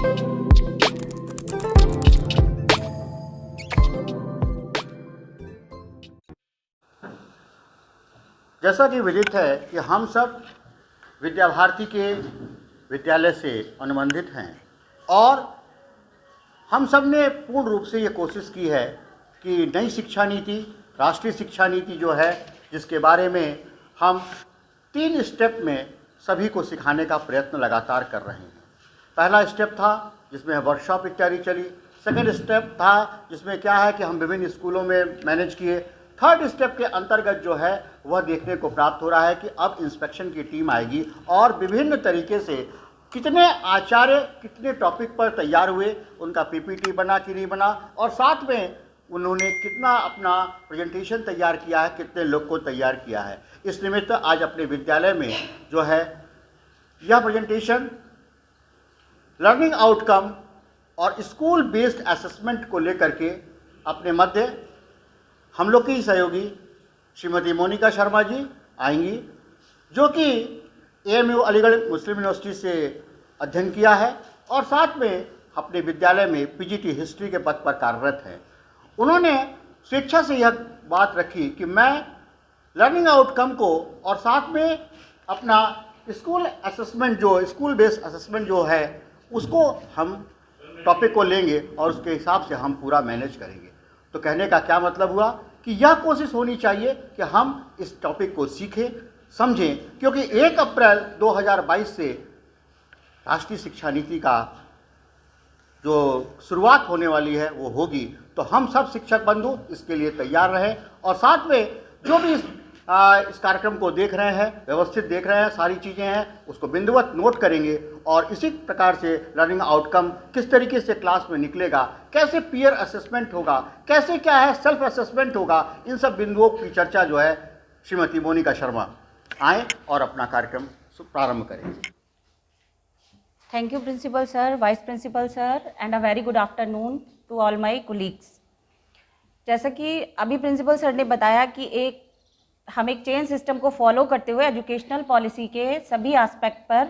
जैसा कि विदित है कि हम सब विद्या भारती के विद्यालय से अनुबंधित हैं और हम सब ने पूर्ण रूप से ये कोशिश की है कि नई शिक्षा नीति, राष्ट्रीय शिक्षा नीति जो है, जिसके बारे में हम 3 स्टेप में सभी को सिखाने का प्रयत्न लगातार कर रहे हैं। पहला स्टेप था जिसमें वर्कशॉप इत्यादि चली। सेकेंड स्टेप था जिसमें क्या है कि हम विभिन्न स्कूलों में मैनेज किए। थर्ड स्टेप के अंतर्गत जो है वह देखने को प्राप्त हो रहा है कि अब इंस्पेक्शन की टीम आएगी और विभिन्न तरीके से कितने आचार्य कितने टॉपिक पर तैयार हुए, उनका पीपीटी बना कि नहीं बना, और साथ में उन्होंने कितना अपना प्रेजेंटेशन तैयार किया है, कितने लोग को तैयार किया है। इस निमित्त आज अपने विद्यालय में जो है यह प्रेजेंटेशन लर्निंग आउटकम और स्कूल बेस्ड असेसमेंट को लेकर के अपने मध्य हम लोग की सहयोगी श्रीमती मोनिका शर्मा जी आएंगी, जो कि एएमयू अलीगढ़ मुस्लिम यूनिवर्सिटी से अध्ययन किया है और साथ में अपने विद्यालय में पीजीटी हिस्ट्री के पद पर कार्यरत हैं। उन्होंने स्वेच्छा से यह बात रखी कि मैं लर्निंग आउटकम को और साथ में अपना स्कूल असेसमेंट जो स्कूल बेस्ड असेसमेंट जो है उसको हम टॉपिक को लेंगे और उसके हिसाब से हम पूरा मैनेज करेंगे। तो कहने का क्या मतलब हुआ कि यह कोशिश होनी चाहिए कि हम इस टॉपिक को सीखें, समझें, क्योंकि 1 अप्रैल 2022 से राष्ट्रीय शिक्षा नीति का जो शुरुआत होने वाली है वो होगी। तो हम सब शिक्षक बंधु इसके लिए तैयार रहें और साथ में जो भी इस कार्यक्रम को देख रहे हैं, व्यवस्थित देख रहे हैं, सारी चीज़ें हैं उसको बिंदुवत नोट करेंगे और इसी प्रकार से लर्निंग आउटकम किस तरीके से क्लास में निकलेगा, कैसे पीयर असेसमेंट होगा, कैसे क्या है सेल्फ असेसमेंट होगा, इन सब बिंदुओं की चर्चा जो है श्रीमती मोनिका शर्मा आए और अपना कार्यक्रम प्रारंभ करें। Thank you, Principal Sir, Vice Principal Sir, and a very good afternoon to all my colleagues. जैसा कि अभी प्रिंसिपल सर ने बताया कि हम एक चेन सिस्टम को फॉलो करते हुए एजुकेशनल पॉलिसी के सभी एस्पेक्ट पर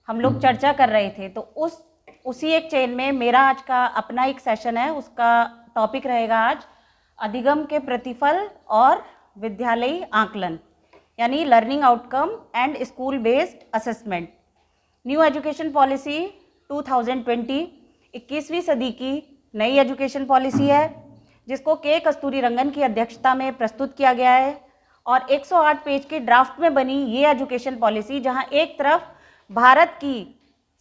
हम लोग चर्चा कर रहे थे। तो उसी एक चेन में मेरा आज का अपना एक सेशन है, उसका टॉपिक रहेगा आज अधिगम के प्रतिफल और विद्यालयी आकलन, यानी learning outcome and school based assessment. New education policy 2020 21वीं सदी की नई एजुकेशन पॉलिसी है, जिसको के कस्तूरी रंगन की अध्यक्षता में प्रस्तुत किया गया है और 108 पेज के ड्राफ्ट में बनी ये एजुकेशन पॉलिसी, जहां एक तरफ भारत की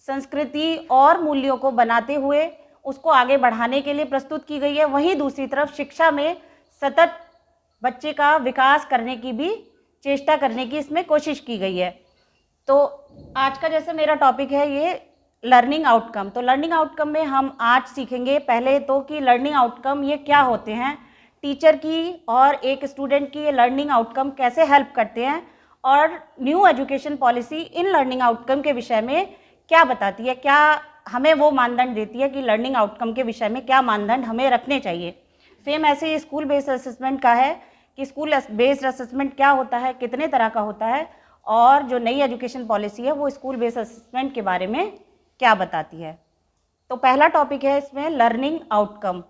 संस्कृति और मूल्यों को बनाते हुए उसको आगे बढ़ाने के लिए प्रस्तुत की गई है, वहीं दूसरी तरफ शिक्षा में सतत बच्चे का विकास करने की भी चेष्टा करने की इसमें कोशिश की गई है। तो आज का जैसे मेरा टॉपिक है ये लर्निंग आउटकम। तो लर्निंग आउटकम में हम आज सीखेंगे पहले तो कि लर्निंग आउटकम ये क्या होते हैं, टीचर की और एक स्टूडेंट की ये लर्निंग आउटकम कैसे हेल्प करते हैं, और new education policy in learning outcome के विषय में क्या बताती है, क्या हमें वो मानदंड देती है कि लर्निंग आउटकम के विषय में क्या मानदंड हमें रखने चाहिए। सेम ऐसे ही स्कूल बेस्ड असेसमेंट का है कि स्कूल बेस्ड असेसमेंट क्या होता है, कितने तरह का होता है, और जो नई एजुकेशन पॉलिसी है वो स्कूल बेस्ड असेसमेंट के बारे में क्या बताती है। तो पहला टॉपिक है इसमें लर्निंग आउटकम।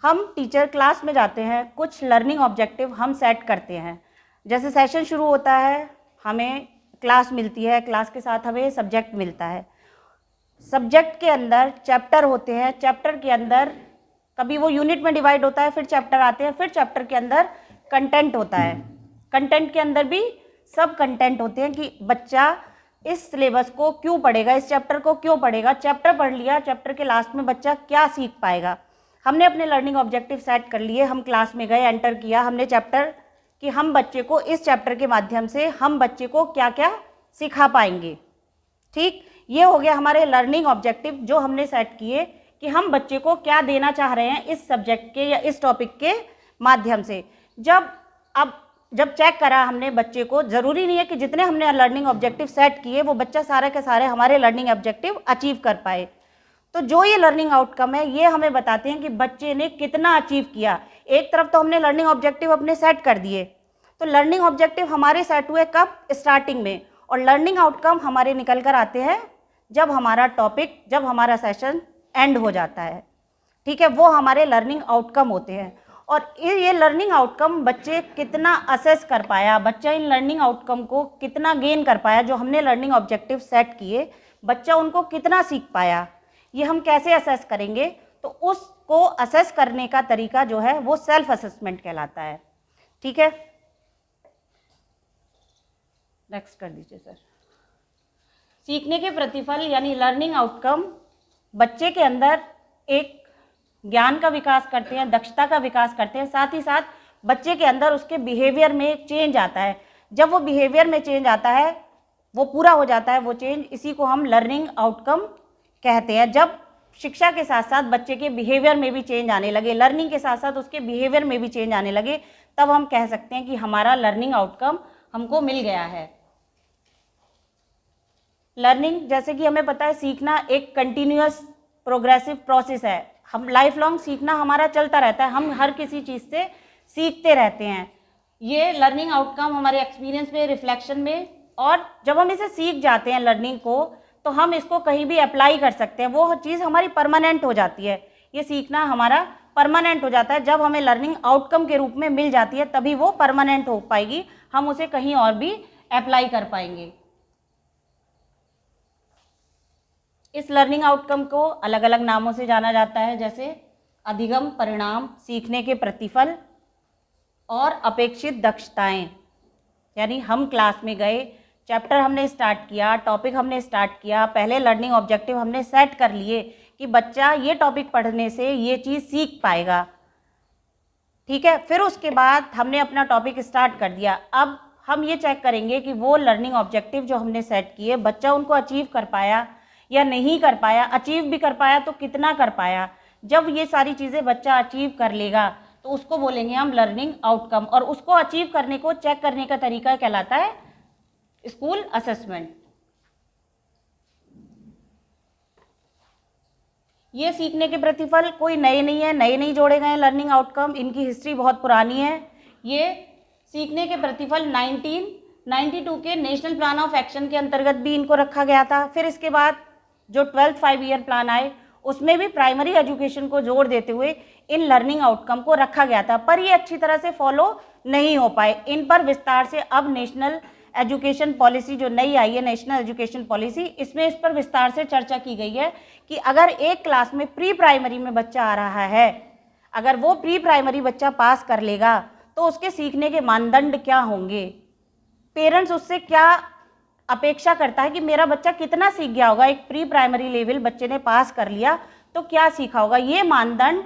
हम टीचर क्लास में जाते हैं, कुछ लर्निंग ऑब्जेक्टिव हम सेट करते हैं। जैसे सेशन शुरू होता है, हमें क्लास मिलती है, क्लास के साथ हमें सब्जेक्ट मिलता है। सब्जेक्ट के अंदर चैप्टर होते हैं, चैप्टर के अंदर कभी वो यूनिट में डिवाइड होता है, फिर चैप्टर आते हैं, फिर चैप्टर के अंदर कंटेंट होता है। कंटेंट के अंदर भी सब कंटेंट होते हैं कि बच्चा इस सिलेबस को क्यों पढ़ेगा, इस चैप्टर को क्यों पढ़ेगा, चैप्टर पढ़ लिया, चैप्टर के लास्ट में बच्चा क्या सीख पाएगा। हमने अपने लर्निंग ऑब्जेक्टिव सेट कर लिए, हम क्लास में गए, एंटर किया हमने चैप्टर कि हम बच्चे को इस चैप्टर के माध्यम से हम बच्चे को क्या क्या सिखा पाएंगे। ठीक, ये हो गया हमारे लर्निंग ऑब्जेक्टिव जो हमने सेट किए कि हम बच्चे को क्या देना चाह रहे हैं इस सब्जेक्ट के या इस टॉपिक के माध्यम से। जब चेक करा हमने बच्चे को, ज़रूरी नहीं है कि जितने हमने लर्निंग ऑब्जेक्टिव सेट किए वो बच्चा सारे के सारे हमारे लर्निंग ऑब्जेक्टिव अचीव कर पाए। तो जो ये लर्निंग आउटकम है ये हमें बताते हैं कि बच्चे ने कितना अचीव किया। एक तरफ तो हमने लर्निंग ऑब्जेक्टिव अपने सेट कर दिए, तो लर्निंग ऑब्जेक्टिव हमारे सेट हुए कब, स्टार्टिंग में, और लर्निंग आउटकम हमारे निकल कर आते हैं जब हमारा सेशन एंड हो जाता है, ठीक है। वो हमारे लर्निंग आउटकम होते हैं। और ये लर्निंग आउटकम बच्चे कितना असेस कर पाया, बच्चा इन लर्निंग आउटकम को कितना गेन कर पाया, जो हमने लर्निंग ऑब्जेक्टिव सेट किए, बच्चा उनको कितना सीख पाया, ये हम कैसे असेस करेंगे। तो उसको असेस करने का तरीका जो है वो सेल्फ असेसमेंट कहलाता है, ठीक है। नेक्स्ट कर दीजिए सर। सीखने के प्रतिफल यानी लर्निंग आउटकम बच्चे के अंदर एक ज्ञान का विकास करते हैं, दक्षता का विकास करते हैं, साथ ही साथ बच्चे के अंदर उसके बिहेवियर में एक चेंज आता है। जब वो बिहेवियर में चेंज आता है, वो पूरा हो जाता है वो चेंज, इसी को हम लर्निंग आउटकम कहते हैं। जब शिक्षा के साथ साथ बच्चे के बिहेवियर में भी चेंज आने लगे, लर्निंग के साथ साथ उसके बिहेवियर में भी चेंज आने लगे, तब हम कह सकते हैं कि हमारा लर्निंग आउटकम हमको मिल गया है। लर्निंग, जैसे कि हमें पता है, सीखना एक कंटिन्यूअस प्रोग्रेसिव प्रोसेस है। हम लाइफ लॉन्ग सीखना हमारा चलता रहता है, हम हर किसी चीज़ से सीखते रहते हैं। ये लर्निंग आउटकम हमारे एक्सपीरियंस में, रिफ्लेक्शन में, और जब हम इसे सीख जाते हैं लर्निंग को, तो हम इसको कहीं भी अप्लाई कर सकते हैं। वो चीज़ हमारी परमानेंट हो जाती है, ये सीखना हमारा परमानेंट हो जाता है। जब हमें लर्निंग आउटकम के रूप में मिल जाती है तभी वो परमानेंट हो पाएगी, हम उसे कहीं और भी अप्लाई कर पाएंगे। इस लर्निंग आउटकम को अलग अलग नामों से जाना जाता है, जैसे अधिगम परिणाम, सीखने के प्रतिफल और अपेक्षित दक्षताएं। यानी हम क्लास में गए, चैप्टर हमने स्टार्ट किया, टॉपिक हमने स्टार्ट किया, पहले लर्निंग ऑब्जेक्टिव हमने सेट कर लिए कि बच्चा ये टॉपिक पढ़ने से ये चीज़ सीख पाएगा, ठीक है। फिर उसके बाद हमने अपना टॉपिक स्टार्ट कर दिया। अब हम ये चेक करेंगे कि वो लर्निंग ऑब्जेक्टिव जो हमने सेट किए, बच्चा उनको अचीव कर पाया या नहीं कर पाया, अचीव भी कर पाया तो कितना कर पाया। जब ये सारी चीज़ें बच्चा अचीव कर लेगा तो उसको बोलेंगे हम लर्निंग आउटकम, और उसको अचीव करने को चेक करने का तरीका कहलाता है स्कूल असेसमेंट। ये सीखने के प्रतिफल कोई नए नहीं है, नए नहीं जोड़े गए हैं लर्निंग आउटकम, इनकी हिस्ट्री बहुत पुरानी है। ये सीखने के प्रतिफल 1992 के नेशनल प्लान ऑफ एक्शन के अंतर्गत भी इनको रखा गया था। फिर इसके बाद जो 12th 5 ईयर प्लान आए, उसमें भी प्राइमरी एजुकेशन को जोड़ देते हुए इन लर्निंग आउटकम को रखा गया था, पर ये अच्छी तरह से फॉलो नहीं हो पाए। इन पर विस्तार से अब नेशनल एजुकेशन पॉलिसी जो नई आई है, नेशनल एजुकेशन पॉलिसी, इसमें इस पर विस्तार से चर्चा की गई है कि अगर एक क्लास में प्री प्राइमरी में बच्चा आ रहा है, अगर वो प्री प्राइमरी बच्चा पास कर लेगा तो उसके सीखने के मानदंड क्या होंगे, पेरेंट्स उससे क्या अपेक्षा करता है कि मेरा बच्चा कितना सीख गया होगा। एक प्री प्राइमरी लेवल बच्चे ने पास कर लिया तो क्या सीखा होगा। ये मानदंड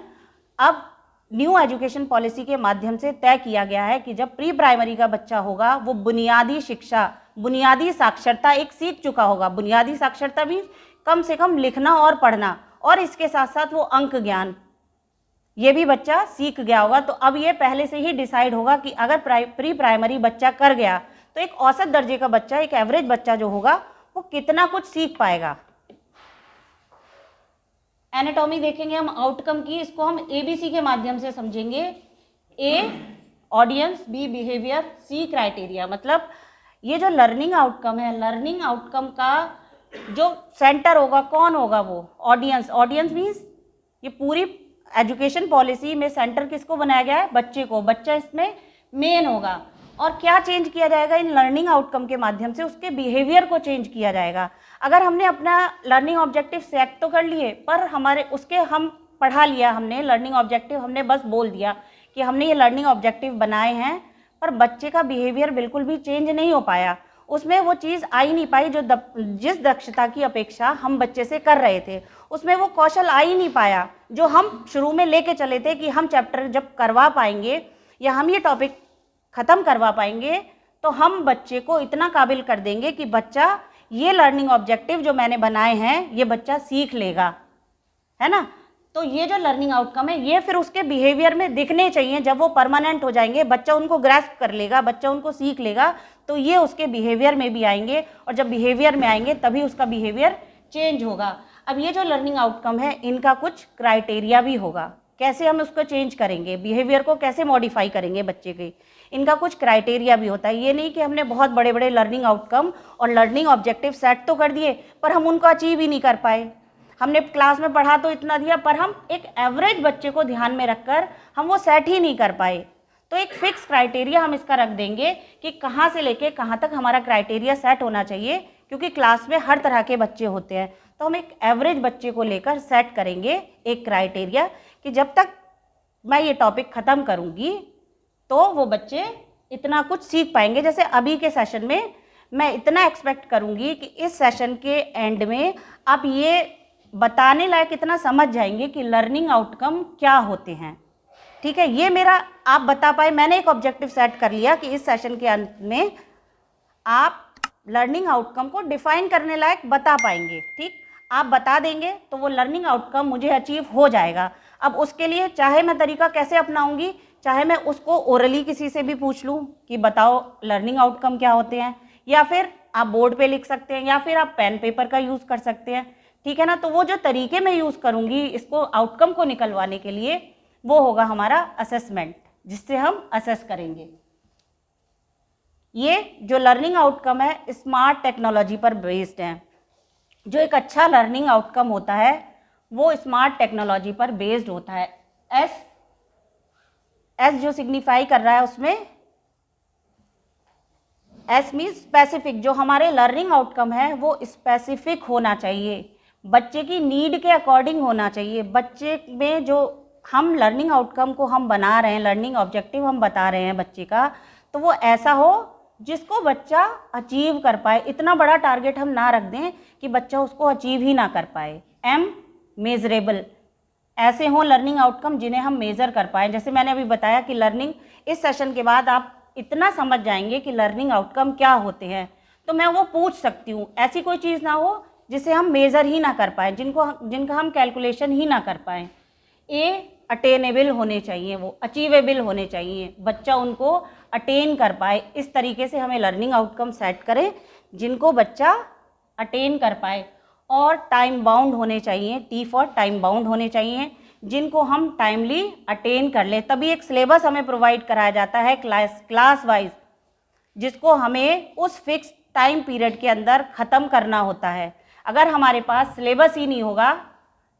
अब न्यू एजुकेशन पॉलिसी के माध्यम से तय किया गया है कि जब प्री प्राइमरी का बच्चा होगा वो बुनियादी शिक्षा, बुनियादी साक्षरता एक सीख चुका होगा। बुनियादी साक्षरता भी कम से कम लिखना और पढ़ना, और इसके साथ साथ वो अंक ज्ञान, ये भी बच्चा सीख गया होगा। तो अब ये पहले से ही डिसाइड होगा कि अगर प्री प्राइमरी बच्चा कर गया तो एक औसत दर्जे का बच्चा, एक एवरेज बच्चा जो होगा वो कितना कुछ सीख पाएगा। एनाटॉमी देखेंगे हम आउटकम की, इसको हम ABC के माध्यम से समझेंगे। A audience, B behaviour, C criteria. मतलब ये जो लर्निंग आउटकम है, लर्निंग आउटकम का जो सेंटर होगा कौन होगा, वो ऑडियंस। ऑडियंस मीन्स ये पूरी एजुकेशन पॉलिसी में सेंटर किसको बनाया गया है, बच्चे को। बच्चा इसमें मेन होगा। और क्या चेंज किया जाएगा इन लर्निंग आउटकम के माध्यम से, उसके बिहेवियर को चेंज किया जाएगा। अगर हमने अपना लर्निंग ऑब्जेक्टिव सेट तो कर लिए, पर हमारे उसके हम पढ़ा लिया, हमने लर्निंग ऑब्जेक्टिव हमने बस बोल दिया कि हमने ये लर्निंग ऑब्जेक्टिव बनाए हैं, पर बच्चे का बिहेवियर बिल्कुल भी चेंज नहीं हो पाया। उसमें वो चीज़ आ ही नहीं पाई जो जिस दक्षता की अपेक्षा हम बच्चे से कर रहे थे, उसमें वो कौशल आ ही नहीं पाया जो हम शुरू में लेके चले थे कि हम चैप्टर जब करवा पाएंगे या हम ये टॉपिक ख़त्म करवा पाएंगे तो हम बच्चे को इतना काबिल कर देंगे कि बच्चा ये लर्निंग ऑब्जेक्टिव जो मैंने बनाए हैं ये बच्चा सीख लेगा, है ना। तो ये जो लर्निंग आउटकम है ये फिर उसके बिहेवियर में दिखने चाहिए। जब वो परमानेंट हो जाएंगे, बच्चा उनको ग्रैस्प कर लेगा, बच्चा उनको सीख लेगा, तो ये उसके बिहेवियर में भी आएंगे, और जब बिहेवियर में आएंगे तभी उसका बिहेवियर चेंज होगा। अब ये जो लर्निंग आउटकम है इनका कुछ क्राइटेरिया भी होगा। कैसे हम उसको चेंज करेंगे, बिहेवियर को कैसे मॉडिफाई करेंगे बच्चे के, इनका कुछ क्राइटेरिया भी होता है। ये नहीं कि हमने बहुत बड़े बड़े लर्निंग आउटकम और लर्निंग ऑब्जेक्टिव सेट तो कर दिए पर हम उनको अचीव ही नहीं कर पाए। हमने क्लास में पढ़ा तो इतना दिया पर हम एक एवरेज बच्चे को ध्यान में रखकर हम वो सेट ही नहीं कर पाए। तो एक फिक्स क्राइटेरिया हम इसका रख देंगे कि कहाँ से लेके कहाँ तक हमारा क्राइटेरिया सेट होना चाहिए, क्योंकि क्लास में हर तरह के बच्चे होते हैं। तो हम एक एवरेज बच्चे को लेकर सेट करेंगे एक क्राइटेरिया कि जब तक मैं ये टॉपिक ख़त्म करूँगी तो वो बच्चे इतना कुछ सीख पाएंगे। जैसे अभी के सेशन में मैं इतना एक्सपेक्ट करूँगी कि इस सेशन के एंड में आप ये बताने लायक इतना समझ जाएंगे कि लर्निंग आउटकम क्या होते हैं। ठीक है, ये मेरा आप बता पाए, मैंने एक ऑब्जेक्टिव सेट कर लिया कि इस सेशन के अंत में आप लर्निंग आउटकम को डिफाइन करने लायक बता पाएंगे। ठीक, आप बता देंगे तो वो लर्निंग आउटकम मुझे अचीव हो जाएगा। अब उसके लिए चाहे मैं तरीका कैसे अपनाऊंगी, चाहे मैं उसको ओरली किसी से भी पूछ लूँ कि बताओ लर्निंग आउटकम क्या होते हैं, या फिर आप बोर्ड पे लिख सकते हैं, या फिर आप पेन पेपर का यूज़ कर सकते हैं। ठीक है ना, तो वो जो तरीके मैं यूज़ करूँगी इसको आउटकम को निकलवाने के लिए वो होगा हमारा असेसमेंट, जिससे हम असेस करेंगे। ये जो लर्निंग आउटकम है स्मार्ट टेक्नोलॉजी पर बेस्ड है। जो एक अच्छा लर्निंग आउटकम होता है वो स्मार्ट टेक्नोलॉजी पर बेस्ड होता है। एस जो सिग्निफाई कर रहा है उसमें एस मीन्स स्पेसिफिक। जो हमारे लर्निंग आउटकम है वो स्पेसिफिक होना चाहिए, बच्चे की नीड के अकॉर्डिंग होना चाहिए। बच्चे में जो हम लर्निंग आउटकम को हम बना रहे हैं, लर्निंग ऑब्जेक्टिव हम बता रहे हैं बच्चे का, तो वो ऐसा हो जिसको बच्चा अचीव कर पाए। इतना बड़ा टारगेट हम ना रख दें कि बच्चा उसको अचीव ही ना कर पाए। एम मेजरेबल, ऐसे हों लर्निंग आउटकम जिन्हें हम मेज़र कर पाएँ। जैसे मैंने अभी बताया कि लर्निंग, इस सेशन के बाद आप इतना समझ जाएंगे कि लर्निंग आउटकम क्या होते हैं, तो मैं वो पूछ सकती हूँ। ऐसी कोई चीज़ ना हो जिसे हम मेज़र ही ना कर पाएँ, जिनका हम कैलकुलेशन ही ना कर पाएँ। ए अटेनेबल होने चाहिए, वो अचीवेबल होने चाहिए, बच्चा उनको अटेन कर पाए। इस तरीके से हमें लर्निंग आउटकम सेट करें जिनको बच्चा अटेन कर पाए। और टाइम बाउंड होने चाहिए, टी फॉर टाइम बाउंड होने चाहिए, जिनको हम टाइमली अटेन कर लें। तभी एक सिलेबस हमें प्रोवाइड कराया जाता है क्लास वाइज, जिसको हमें उस फिक्स टाइम पीरियड के अंदर ख़त्म करना होता है। अगर हमारे पास सिलेबस ही नहीं होगा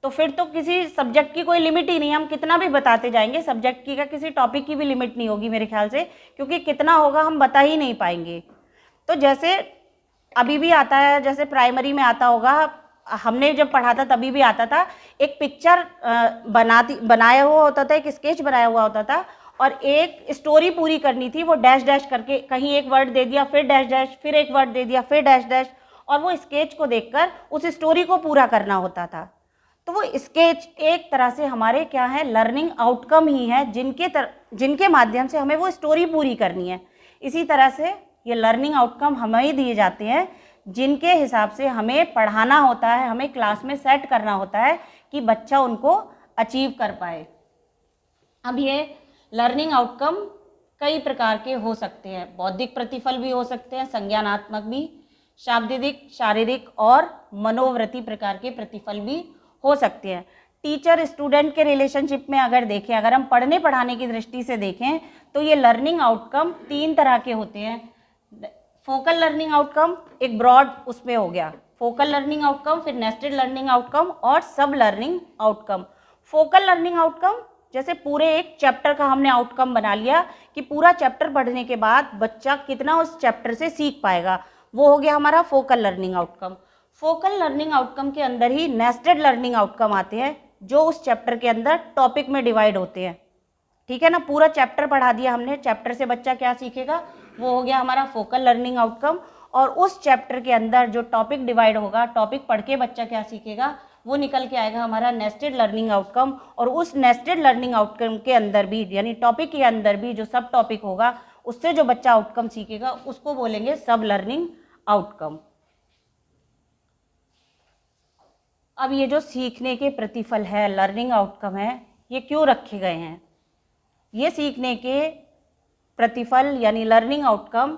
तो फिर तो किसी सब्जेक्ट की कोई लिमिट ही नहीं, हम कितना भी बताते जाएंगे, सब्जेक्ट की का किसी टॉपिक की भी लिमिट नहीं होगी मेरे ख्याल से, क्योंकि कितना होगा हम बता ही नहीं पाएंगे। तो जैसे अभी भी आता है, जैसे प्राइमरी में आता होगा, हमने जब पढ़ा था तभी भी आता था, एक पिक्चर बनाया हुआ होता था, एक स्केच बनाया हुआ होता था और एक स्टोरी पूरी करनी थी। वो डैश डैश करके कहीं एक वर्ड दे दिया, फिर डैश डैश, फिर एक वर्ड दे दिया, फिर डैश डैश, और वो स्केच को देखकर उस स्टोरी को पूरा करना होता था। तो वो स्केच एक तरह से हमारे क्या है, लर्निंग आउटकम ही है, जिनके माध्यम से हमें वो स्टोरी पूरी करनी है। इसी तरह से ये लर्निंग आउटकम हमें ही दिए जाते हैं, जिनके हिसाब से हमें पढ़ाना होता है, हमें क्लास में सेट करना होता है कि बच्चा उनको अचीव कर पाए। अब ये लर्निंग आउटकम कई प्रकार के हो सकते हैं, बौद्धिक प्रतिफल भी हो सकते हैं, संज्ञानात्मक भी, शाब्दिक, शारीरिक और मनोवृत्ति प्रकार के प्रतिफल भी हो सकते हैं। टीचर स्टूडेंट के रिलेशनशिप में अगर देखें, अगर हम पढ़ने पढ़ाने की दृष्टि से देखें तो ये लर्निंग आउटकम 3 तरह के होते हैं। फोकल लर्निंग आउटकम एक ब्रॉड उसमें हो गया, फोकल लर्निंग आउटकम, फिर नेस्टेड लर्निंग आउटकम और सब learning outcome. Focal learning outcome जैसे पूरे एक चैप्टर का हमने आउटकम बना लिया कि पूरा चैप्टर पढ़ने के बाद बच्चा कितना उस चैप्टर से सीख पाएगा, वो हो गया हमारा focal learning outcome. Focal learning outcome के अंदर ही नेस्टेड लर्निंग आउटकम आते हैं, जो उस चैप्टर के अंदर टॉपिक में डिवाइड होते हैं। ठीक है ना, पूरा चैप्टर पढ़ा दिया हमने, चैप्टर से बच्चा क्या सीखेगा, वो हो गया हमारा फोकल लर्निंग आउटकम। और उस चैप्टर के अंदर जो टॉपिक डिवाइड होगा, टॉपिक पढ़ के बच्चा क्या सीखेगा, वो निकल के आएगा हमारा नेस्टेड लर्निंग आउटकम। और उस नेस्टेड लर्निंग आउटकम के अंदर भी, यानी टॉपिक के अंदर भी जो सब टॉपिक होगा, उससे जो बच्चा आउटकम सीखेगा उसको बोलेंगे सब लर्निंग आउटकम। अब ये जो सीखने के प्रतिफल है, लर्निंग आउटकम है, ये क्यों रखे गए हैं? ये सीखने के प्रतिफल यानी लर्निंग आउटकम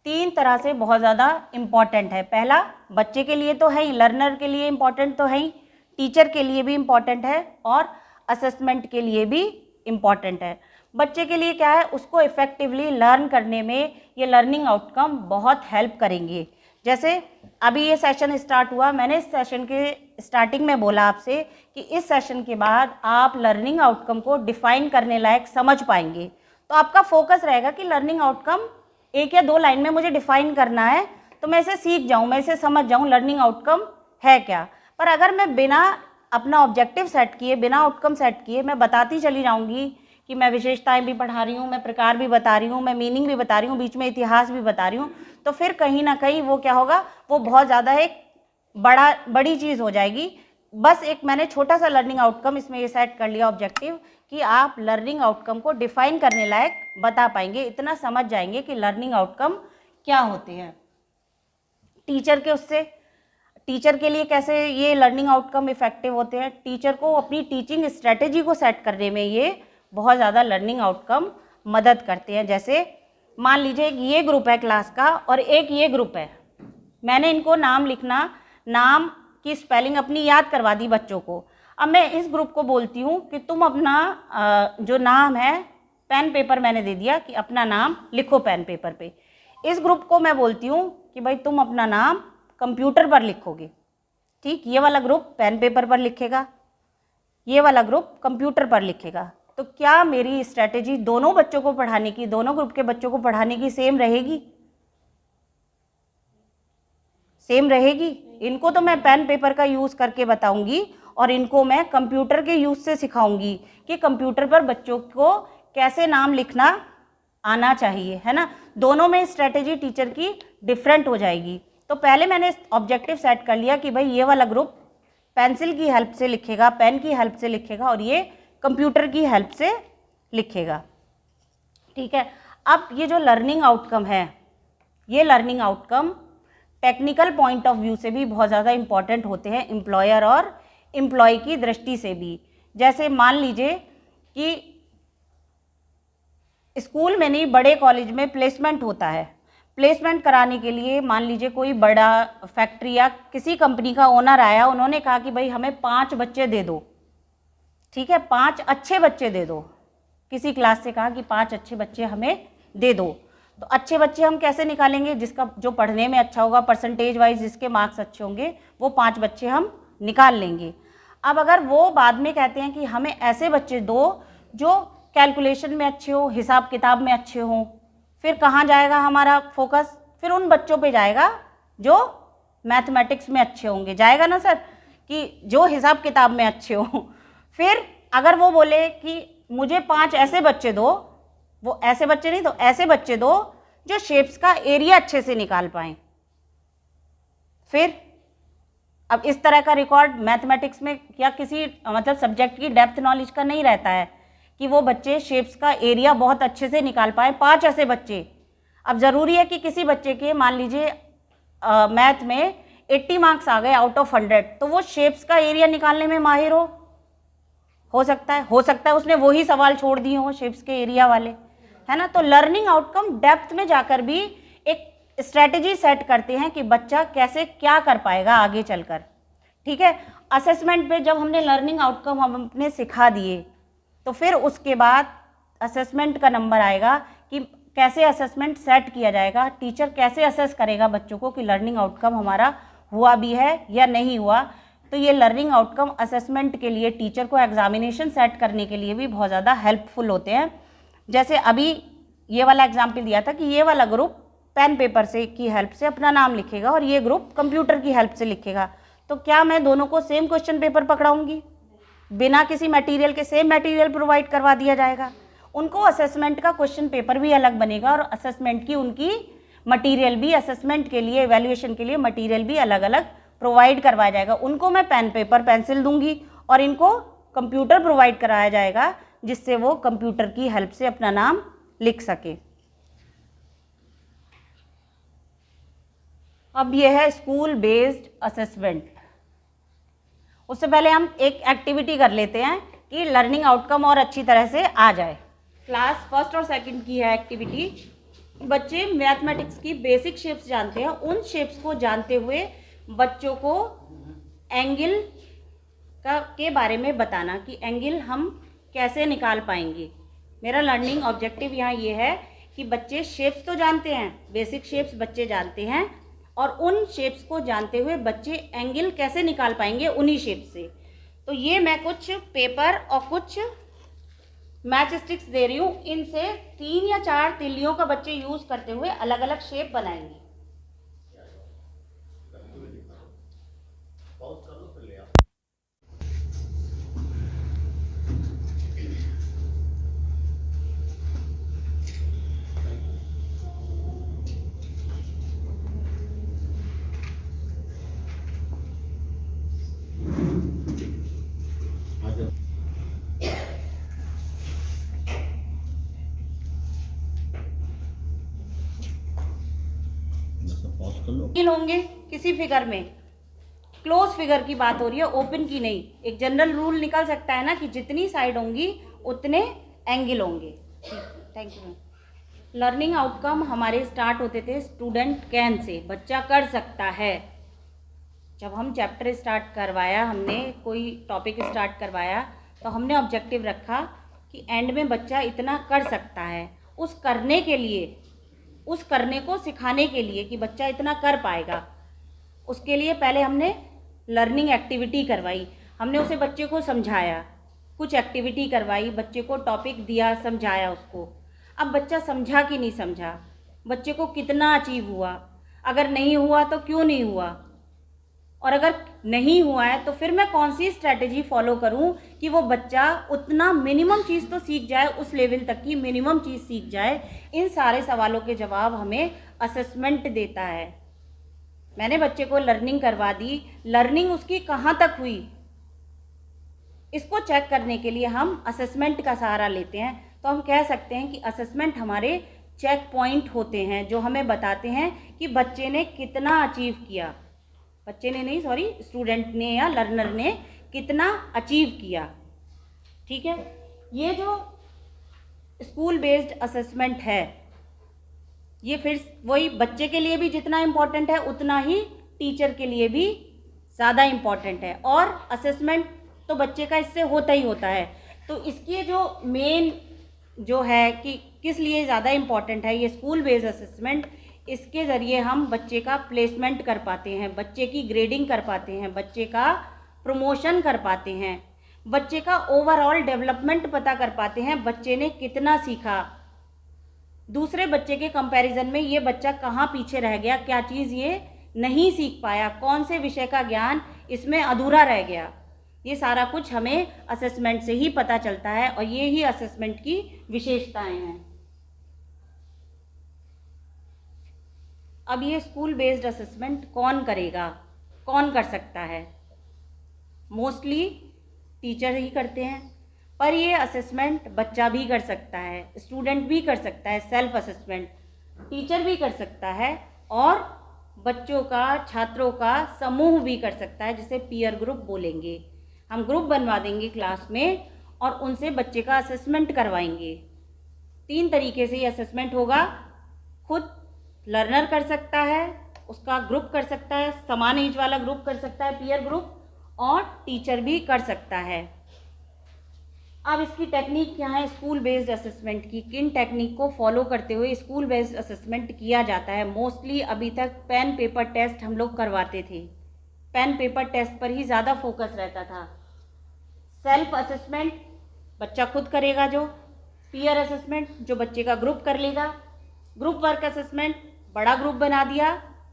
3 तरह से बहुत ज़्यादा इम्पॉर्टेंट है। पहला, बच्चे के लिए तो है ही, लर्नर के लिए इम्पॉर्टेंट तो है ही, टीचर के लिए भी इम्पॉर्टेंट है और असेसमेंट के लिए भी इम्पॉर्टेंट है। बच्चे के लिए क्या है, उसको इफ़ेक्टिवली लर्न करने में ये लर्निंग आउटकम बहुत हेल्प करेंगे। जैसे अभी ये सेशन स्टार्ट हुआ, मैंने इस सेशन के स्टार्टिंग में बोला आपसे कि इस सेशन के बाद आप लर्निंग आउटकम को डिफ़ाइन करने लायक समझ पाएंगे। तो आपका फोकस रहेगा कि लर्निंग आउटकम 1 या 2 लाइन में मुझे डिफ़ाइन करना है, तो मैं इसे सीख जाऊँ, मैं इसे समझ जाऊँ लर्निंग आउटकम है क्या। पर अगर मैं बिना अपना ऑब्जेक्टिव सेट किए, बिना आउटकम सेट किए मैं बताती चली जाऊँगी कि मैं विशेषताएं भी पढ़ा रही हूँ, मैं प्रकार भी बता रही हूँ, मैं मीनिंग भी बता रही हूँ, बीच में इतिहास भी बता रही हूँ, तो फिर कहीं ना कहीं वो क्या होगा, वो बहुत ज़्यादा एक बड़ी चीज़ हो जाएगी। बस एक मैंने छोटा सा लर्निंग आउटकम इसमें ये सेट कर लिया ऑब्जेक्टिव कि आप लर्निंग आउटकम को डिफ़ाइन करने लायक बता पाएंगे, इतना समझ जाएंगे कि लर्निंग आउटकम क्या होते हैं। टीचर के लिए कैसे ये लर्निंग आउटकम इफेक्टिव होते हैं, टीचर को अपनी टीचिंग स्ट्रेटेजी को सेट करने में ये बहुत ज़्यादा लर्निंग आउटकम मदद करते हैं। जैसे मान लीजिए ये ग्रुप है क्लास का और एक ये ग्रुप है, मैंने इनको नाम लिखना, नाम की स्पेलिंग अपनी याद करवा दी बच्चों को। अब मैं इस ग्रुप को बोलती हूँ कि तुम अपना जो नाम है, पेन पेपर मैंने दे दिया कि अपना नाम लिखो पेन पेपर पे। इस ग्रुप को मैं बोलती हूँ कि भाई तुम अपना नाम कंप्यूटर पर लिखोगे। ठीक, ये वाला ग्रुप पेन पेपर पर लिखेगा, ये वाला ग्रुप कंप्यूटर पर लिखेगा। तो क्या मेरी स्ट्रैटेजी दोनों बच्चों को पढ़ाने की, दोनों ग्रुप के बच्चों को पढ़ाने की सेम रहेगी? सेम रहेगी। इनको तो मैं पेन पेपर का यूज़ करके बताऊंगी और इनको मैं कंप्यूटर के यूज़ से सिखाऊंगी कि कंप्यूटर पर बच्चों को कैसे नाम लिखना आना चाहिए, है ना। दोनों में स्ट्रैटेजी टीचर की डिफरेंट हो जाएगी। तो पहले मैंने ऑब्जेक्टिव सेट कर लिया कि भाई ये वाला ग्रुप पेंसिल की हेल्प से लिखेगा, पेन की हेल्प से लिखेगा और ये कंप्यूटर की हेल्प से लिखेगा। ठीक है, अब ये जो लर्निंग आउटकम है, ये learning outcome technical point of view से भी बहुत ज़्यादा इम्पॉर्टेंट होते हैं, एम्प्लॉयर और एम्प्लॉय की दृष्टि से भी। जैसे मान लीजिए कि स्कूल में नहीं, बड़े कॉलेज में प्लेसमेंट होता है। प्लेसमेंट कराने के लिए मान लीजिए कोई बड़ा फैक्ट्री या किसी कंपनी का ओनर आया, उन्होंने कहा कि भाई हमें 5 बच्चे दे दो। ठीक है, 5 अच्छे बच्चे दे दो। किसी क्लास से कहा कि 5 अच्छे बच्चे हमें दे दो। तो अच्छे बच्चे हम कैसे निकालेंगे? जिसका जो पढ़ने में अच्छा होगा, परसेंटेज वाइज जिसके मार्क्स अच्छे होंगे, वो 5 बच्चे हम निकाल लेंगे। अब अगर वो बाद में कहते हैं कि हमें ऐसे बच्चे दो जो कैलकुलेशन में अच्छे हो, हिसाब किताब में अच्छे हों, फिर कहाँ जाएगा हमारा फोकस? फिर उन बच्चों पे जाएगा जो मैथमेटिक्स में अच्छे होंगे, जाएगा ना सर, कि जो हिसाब किताब में अच्छे हों। फिर अगर वो बोले कि मुझे 5 ऐसे बच्चे दो, वो ऐसे बच्चे नहीं तो ऐसे बच्चे दो जो शेप्स का एरिया अच्छे से निकाल पाएँ। फिर अब इस तरह का रिकॉर्ड मैथमेटिक्स में या किसी मतलब सब्जेक्ट की डेप्थ नॉलेज का नहीं रहता है कि वो बच्चे शेप्स का एरिया बहुत अच्छे से निकाल पाए, 5 ऐसे बच्चे। अब ज़रूरी है कि किसी बच्चे के मान लीजिए मैथ में 80 मार्क्स आ गए आउट ऑफ 100, तो वो शेप्स का एरिया निकालने में माहिर हो सकता है उसने वही सवाल छोड़ दिए हों शेप्स के एरिया वाले, है ना। तो लर्निंग आउटकम डेप्थ में जाकर भी एक स्ट्रैटेजी सेट करते हैं कि बच्चा कैसे क्या कर पाएगा आगे चलकर। ठीक है, असेसमेंट पे जब हमने लर्निंग आउटकम हम अपने सिखा दिए, तो फिर उसके बाद असेसमेंट का नंबर आएगा कि कैसे असेसमेंट सेट किया जाएगा, टीचर कैसे असेस करेगा बच्चों को कि लर्निंग आउटकम हमारा हुआ भी है या नहीं हुआ। तो ये लर्निंग आउटकम असेसमेंट के लिए टीचर को एग्जामिनेशन सेट करने के लिए भी बहुत ज़्यादा हेल्पफुल होते हैं। जैसे अभी ये वाला एग्जाम्पल दिया था कि ये वाला ग्रुप पेन पेपर से की हेल्प से अपना नाम लिखेगा और ये ग्रुप कंप्यूटर की हेल्प से लिखेगा। तो क्या मैं दोनों को सेम क्वेश्चन पेपर पकड़ाऊंगी? बिना किसी मटेरियल के सेम मटेरियल प्रोवाइड करवा दिया जाएगा। उनको असेसमेंट का क्वेश्चन पेपर भी अलग बनेगा और असेसमेंट की उनकी मटेरियल भी, असेसमेंट के लिए, एवेल्युएशन के लिए मटेरियल भी अलग अलग प्रोवाइड करवाया जाएगा। उनको मैं पेन पेपर पेंसिल दूंगी और इनको कंप्यूटर प्रोवाइड कराया जाएगा जिससे वो कंप्यूटर की हेल्प से अपना नाम लिख सके। अब यह है स्कूल बेस्ड असेसमेंट। उससे पहले हम एक एक्टिविटी कर लेते हैं कि लर्निंग आउटकम और अच्छी तरह से आ जाए। क्लास 1st और 2nd की है एक्टिविटी। बच्चे मैथमेटिक्स की बेसिक शेप्स जानते हैं, उन शेप्स को जानते हुए बच्चों को एंगल के बारे में बताना कि एंगल हम कैसे निकाल पाएंगे। मेरा लर्निंग ऑब्जेक्टिव यहाँ ये है कि बच्चे शेप्स तो जानते हैं, बेसिक शेप्स बच्चे जानते हैं, और उन शेप्स को जानते हुए बच्चे एंगल कैसे निकाल पाएंगे उन्हीं शेप से। तो ये मैं कुछ पेपर और कुछ मैच स्टिक्स दे रही हूँ, इनसे 3 या 4 तिल्लियों का बच्चे यूज करते हुए अलग अलग शेप बनाएंगे। एंगल होंगे किसी फिगर में, क्लोज फिगर की बात हो रही है, ओपन की नहीं। एक जनरल रूल निकल सकता है ना कि जितनी साइड होंगी उतने एंगल होंगे। Thank you. लर्निंग आउटकम हमारे स्टार्ट होते थे स्टूडेंट कैन से, बच्चा कर सकता है। जब हम चैप्टर स्टार्ट करवाया, हमने कोई टॉपिक स्टार्ट करवाया, तो हमने ऑब्जेक्टिव रखा कि एंड में बच्चा इतना कर सकता है। उस करने के लिए, उस करने को सिखाने के लिए कि बच्चा इतना कर पाएगा, उसके लिए पहले हमने लर्निंग एक्टिविटी करवाई। हमने उसे बच्चे को समझाया, कुछ एक्टिविटी करवाई, बच्चे को टॉपिक दिया, समझाया उसको। अब बच्चा समझा कि नहीं समझा, बच्चे को कितना अचीव हुआ, अगर नहीं हुआ तो क्यों नहीं हुआ, और अगर नहीं हुआ है तो फिर मैं कौन सी स्ट्रैटेजी फॉलो करूं कि वो बच्चा उतना मिनिमम चीज़ तो सीख जाए, उस लेवल तक की मिनिमम चीज़ सीख जाए। इन सारे सवालों के जवाब हमें असेसमेंट देता है। मैंने बच्चे को लर्निंग करवा दी, लर्निंग उसकी कहाँ तक हुई, इसको चेक करने के लिए हम असेसमेंट का सहारा लेते हैं। तो हम कह सकते हैं कि असेसमेंट हमारे चेक पॉइंट होते हैं जो हमें बताते हैं कि बच्चे ने कितना अचीव किया, बच्चे ने नहीं, सॉरी, स्टूडेंट ने या लर्नर ने कितना अचीव किया। ठीक है, ये जो स्कूल बेस्ड असेसमेंट है, ये फिर वही बच्चे के लिए भी जितना इम्पोर्टेंट है उतना ही टीचर के लिए भी ज़्यादा इम्पोर्टेंट है। और असेसमेंट तो बच्चे का इससे होता ही होता है। तो इसकी जो मेन जो है कि किस लिए ज़्यादा इम्पोर्टेंट है ये स्कूल बेस्ड असेसमेंट, इसके ज़रिए हम बच्चे का प्लेसमेंट कर पाते हैं, बच्चे की ग्रेडिंग कर पाते हैं, बच्चे का प्रमोशन कर पाते हैं, बच्चे का ओवरऑल डेवलपमेंट पता कर पाते हैं, बच्चे ने कितना सीखा, दूसरे बच्चे के कंपैरिजन में ये बच्चा कहाँ पीछे रह गया, क्या चीज़ ये नहीं सीख पाया, कौन से विषय का ज्ञान इसमें अधूरा रह गया। ये सारा कुछ हमें असेसमेंट से ही पता चलता है और ये ही असेसमेंट की विशेषताएं हैं। अब ये स्कूल बेस्ड असेसमेंट कौन करेगा, कौन कर सकता है? मोस्टली टीचर ही करते हैं, पर ये असेसमेंट बच्चा भी कर सकता है, स्टूडेंट भी कर सकता है, सेल्फ असेसमेंट टीचर भी कर सकता है, और बच्चों का, छात्रों का समूह भी कर सकता है, जिसे पीयर ग्रुप बोलेंगे। हम ग्रुप बनवा देंगे क्लास में और उनसे बच्चे का असेसमेंट करवाएंगे। 3 तरीके से ये असेसमेंट होगा। खुद लर्नर कर सकता है, उसका ग्रुप कर सकता है, समान एज वाला ग्रुप कर सकता है, पीयर ग्रुप, और टीचर भी कर सकता है। अब इसकी टेक्निक क्या है स्कूल बेस्ड असेसमेंट की, किन टेक्निक को फॉलो करते हुए स्कूल बेस्ड असेसमेंट किया जाता है? मोस्टली अभी तक पेन पेपर टेस्ट हम लोग करवाते थे, पेन पेपर टेस्ट पर ही ज़्यादा फोकस रहता था। सेल्फ असेसमेंट बच्चा खुद करेगा, जो पीयर असेसमेंट जो बच्चे का ग्रुप कर लेगा, ग्रुप वर्क असेसमेंट बड़ा ग्रुप बना दिया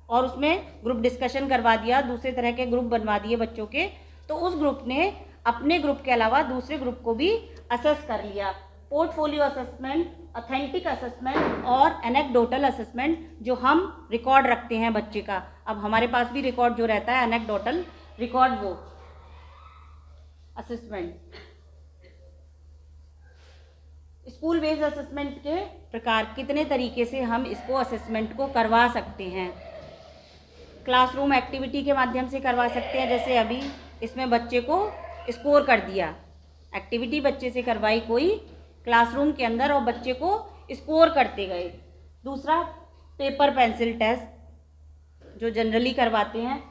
और उसमें ग्रुप डिस्कशन करवा दिया, दूसरे तरह के ग्रुप बनवा दिए बच्चों के, तो उस ग्रुप ने अपने ग्रुप के अलावा दूसरे ग्रुप को भी असेस कर लिया। पोर्टफोलियो असेसमेंट, ऑथेंटिक असेसमेंट और एनेक्डोटल असेसमेंट जो हम रिकॉर्ड रखते हैं बच्चे का। अब हमारे पास भी रिकॉर्ड जो रहता है एनेक्डोटल रिकॉर्ड, वो असेसमेंट। स्कूल बेस्ड असेसमेंट के प्रकार, कितने तरीके से हम इसको असेसमेंट को करवा सकते हैं? क्लासरूम एक्टिविटी के माध्यम से करवा सकते हैं, जैसे अभी इसमें बच्चे को स्कोर कर दिया, एक्टिविटी बच्चे से करवाई कोई क्लासरूम के अंदर और बच्चे को स्कोर करते गए। दूसरा पेपर पेंसिल टेस्ट जो जनरली करवाते हैं,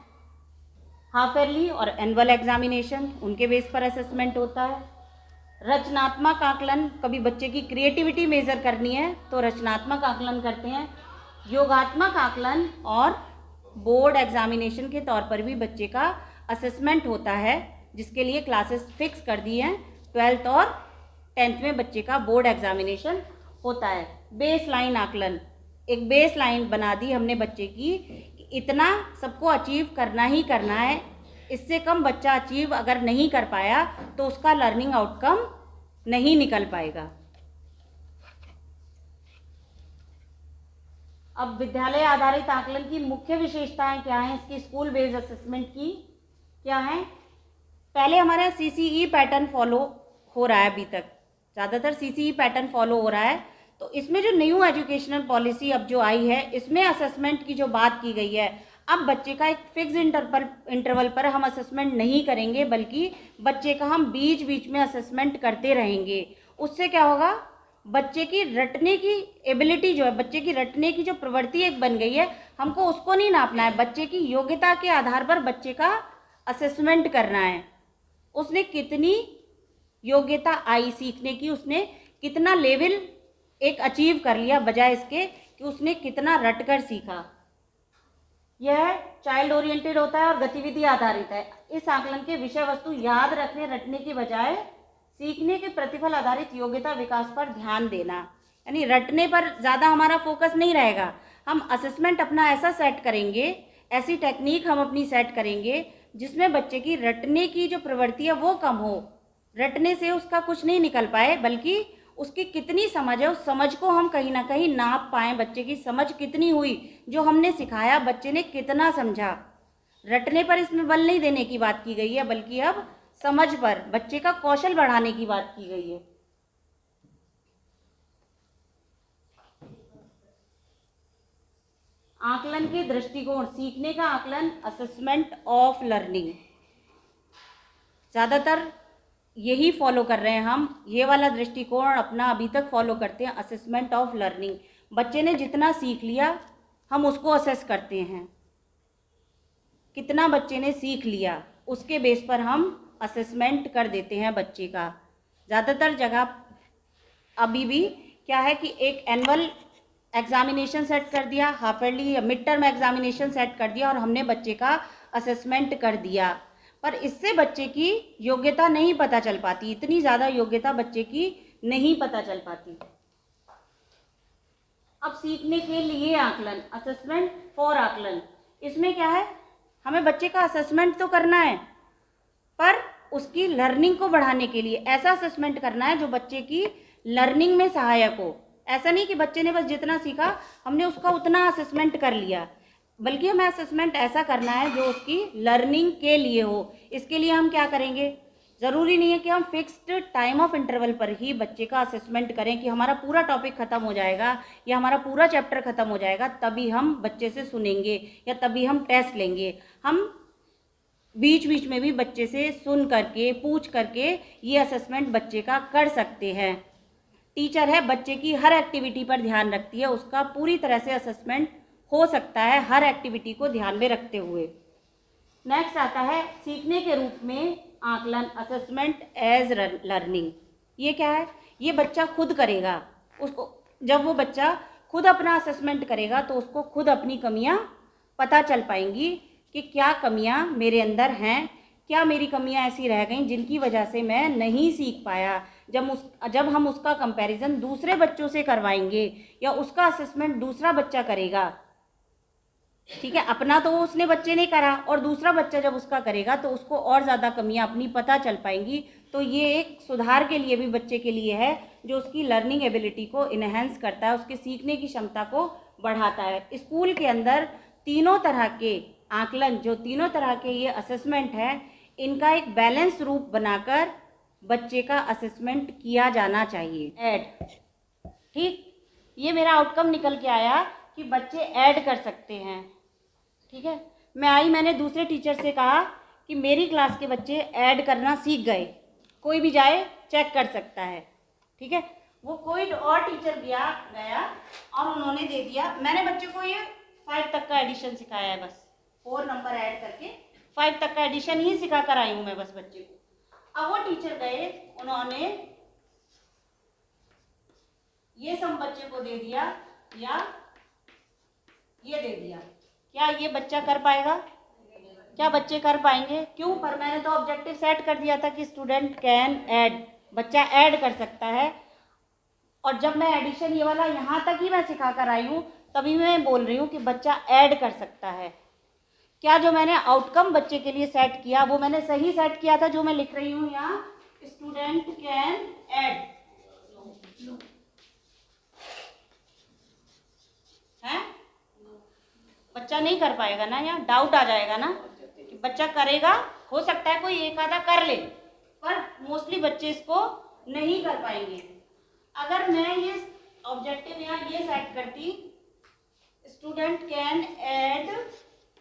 हाफ ईयरली और एनुअल एग्जामिनेशन, उनके बेस पर असेसमेंट होता है। रचनात्मक आकलन, कभी बच्चे की क्रिएटिविटी मेज़र करनी है तो रचनात्मक आकलन करते हैं। योगात्मक आकलन और बोर्ड एग्जामिनेशन के तौर पर भी बच्चे का असेसमेंट होता है, जिसके लिए क्लासेस फिक्स कर दी हैं। 12th और 10th में बच्चे का बोर्ड एग्जामिनेशन होता है। बेस लाइन आकलन, एक बेस लाइन बना दी हमने बच्चे की कि इतना सबको अचीव करना ही करना है, इससे कम बच्चा अचीव अगर नहीं कर पाया तो उसका लर्निंग आउटकम नहीं निकल पाएगा। अब विद्यालय आधारित आकलन की मुख्य विशेषताएं क्या हैं, इसकी स्कूल बेस्ड असेसमेंट की क्या हैं। पहले हमारा CCE पैटर्न फॉलो हो रहा है, अभी तक ज़्यादातर CCE पैटर्न फॉलो हो रहा है। तो इसमें जो न्यू एजुकेशनल पॉलिसी अब जो आई है, इसमें असेसमेंट की जो बात की गई है, अब बच्चे का एक फिक्स इंटरवल पर हम असेसमेंट नहीं करेंगे, बल्कि बच्चे का हम बीच बीच में असेसमेंट करते रहेंगे। उससे क्या होगा, बच्चे की रटने की एबिलिटी जो है, बच्चे की रटने की जो प्रवृत्ति एक बन गई है, हमको उसको नहीं नापना है, बच्चे की योग्यता के आधार पर बच्चे का असेसमेंट करना है। उसने कितनी योग्यता आई सीखने की, उसने कितना लेवल एक अचीव कर लिया, बजाय इसके कि उसने कितना रटकर सीखा। यह चाइल्ड ओरिएंटेड होता है और गतिविधि आधारित है। इस आकलन के विषय वस्तु याद रखने रटने की बजाय सीखने के प्रतिफल आधारित योग्यता विकास पर ध्यान देना, यानी रटने पर ज़्यादा हमारा फोकस नहीं रहेगा। हम असेसमेंट अपना ऐसा सेट करेंगे, ऐसी टेक्निक हम अपनी सेट करेंगे जिसमें बच्चे की रटने की जो प्रवृत्ति है वो कम हो, रटने से उसका कुछ नहीं निकल पाए, बल्कि उसकी कितनी समझ है, उस समझ को हम कहीं ना कहीं नाप पाएँ। बच्चे की समझ कितनी हुई, जो हमने सिखाया बच्चे ने कितना समझा। रटने पर इसमें बल नहीं देने की बात की गई है, बल्कि अब समझ पर, बच्चे का कौशल बढ़ाने की बात की गई है। आकलन के दृष्टिकोण, सीखने का आकलन, असेसमेंट ऑफ लर्निंग, ज़्यादातर यही फॉलो कर रहे हैं हम, ये वाला दृष्टिकोण अपना अभी तक फॉलो करते हैं, असेसमेंट ऑफ लर्निंग। बच्चे ने जितना सीख लिया हम उसको असेस करते हैं, कितना बच्चे ने सीख लिया उसके बेस पर हम असेसमेंट कर देते हैं बच्चे का। ज़्यादातर जगह अभी भी क्या है कि एक एनुअल एग्जामिनेशन सेट कर दिया, हाफ ईयरली या मिड टर्म एग्जामिनेशन सेट कर दिया और हमने बच्चे का असेसमेंट कर दिया, पर इससे बच्चे की योग्यता नहीं पता चल पाती, इतनी ज़्यादा योग्यता बच्चे की नहीं पता चल पाती। अब सीखने के लिए आकलन, असेसमेंट फॉर आकलन, इसमें क्या है, हमें बच्चे का असेसमेंट तो करना है, पर उसकी लर्निंग को बढ़ाने के लिए ऐसा असेसमेंट करना है जो बच्चे की लर्निंग में सहायक हो। ऐसा नहीं कि बच्चे ने बस जितना सीखा हमने उसका उतना असेसमेंट कर लिया, बल्कि हमें असेसमेंट ऐसा करना है जो उसकी लर्निंग के लिए हो। इसके लिए हम क्या करेंगे, ज़रूरी नहीं है कि हम फिक्स्ड टाइम ऑफ इंटरवल पर ही बच्चे का असेसमेंट करें कि हमारा पूरा टॉपिक ख़त्म हो जाएगा या हमारा पूरा चैप्टर ख़त्म हो जाएगा तभी हम बच्चे से सुनेंगे या तभी हम टेस्ट लेंगे। हम बीच बीच में भी बच्चे से सुन करके, पूछ करके ये असेसमेंट बच्चे का कर सकते हैं। टीचर है, बच्चे की हर एक्टिविटी पर ध्यान रखती है, उसका पूरी तरह से असेसमेंट हो सकता है हर एक्टिविटी को ध्यान में रखते हुए। नेक्स्ट आता है सीखने के रूप में आकलन, असेसमेंट एज लर्निंग। ये क्या है, ये बच्चा खुद करेगा, उसको जब वो बच्चा खुद अपना असेसमेंट करेगा तो उसको खुद अपनी कमियां पता चल पाएंगी कि क्या कमियां मेरे अंदर हैं, क्या मेरी कमियां ऐसी रह गई जिनकी वजह से मैं नहीं सीख पाया। जब हम उसका कंपैरिजन दूसरे बच्चों से करवाएंगे या उसका असेसमेंट दूसरा बच्चा करेगा, ठीक है, अपना तो उसने बच्चे ने करा और दूसरा बच्चा जब उसका करेगा तो उसको और ज़्यादा कमियां अपनी पता चल पाएंगी। तो ये एक सुधार के लिए भी बच्चे के लिए है, जो उसकी लर्निंग एबिलिटी को इन्हेंस करता है, उसके सीखने की क्षमता को बढ़ाता है। स्कूल के अंदर तीनों तरह के आकलन, जो तीनों तरह के ये असेसमेंट है, इनका एक बैलेंस रूप बनाकर बच्चे का असेसमेंट किया जाना चाहिए। ऐड, ठीक, ये मेरा आउटकम निकल के आया कि बच्चे ऐड कर सकते हैं। ठीक है, मैंने दूसरे टीचर से कहा कि मेरी क्लास के बच्चे ऐड करना सीख गए, कोई भी जाए चेक कर सकता है। ठीक है, वो कोई और टीचर गया और उन्होंने दे दिया, मैंने बच्चे को ये 5 तक का एडिशन सिखाया है, बस 4 नंबर ऐड करके 5 तक का एडिशन ही सिखा कर आई हूँ मैं बस बच्चे को। अब वो टीचर गए, उन्होंने ये सम बच्चे को दे दिया या ये दे दिया, क्या ये बच्चा कर पाएगा? क्या बच्चे कर पाएंगे? क्यों? पर मैंने तो ऑब्जेक्टिव सेट कर दिया था कि स्टूडेंट कैन ऐड, बच्चा ऐड कर सकता है। और जब मैं एडिशन ये वाला यहाँ तक ही मैं सिखा कर आई हूँ, तभी मैं बोल रही हूँ कि बच्चा ऐड कर सकता है। क्या जो मैंने आउटकम बच्चे के लिए सेट किया वो मैंने सही सेट किया था? जो मैं लिख रही हूँ यहाँ, स्टूडेंट कैन ऐड, है? बच्चा नहीं कर पाएगा ना, यहाँ डाउट आ जाएगा ना कि बच्चा करेगा। हो सकता है कोई एक आधा कर ले, पर मोस्टली बच्चे इसको नहीं कर पाएंगे। अगर मैं ये ऑब्जेक्टिव यहाँ ये सेट करती, student can add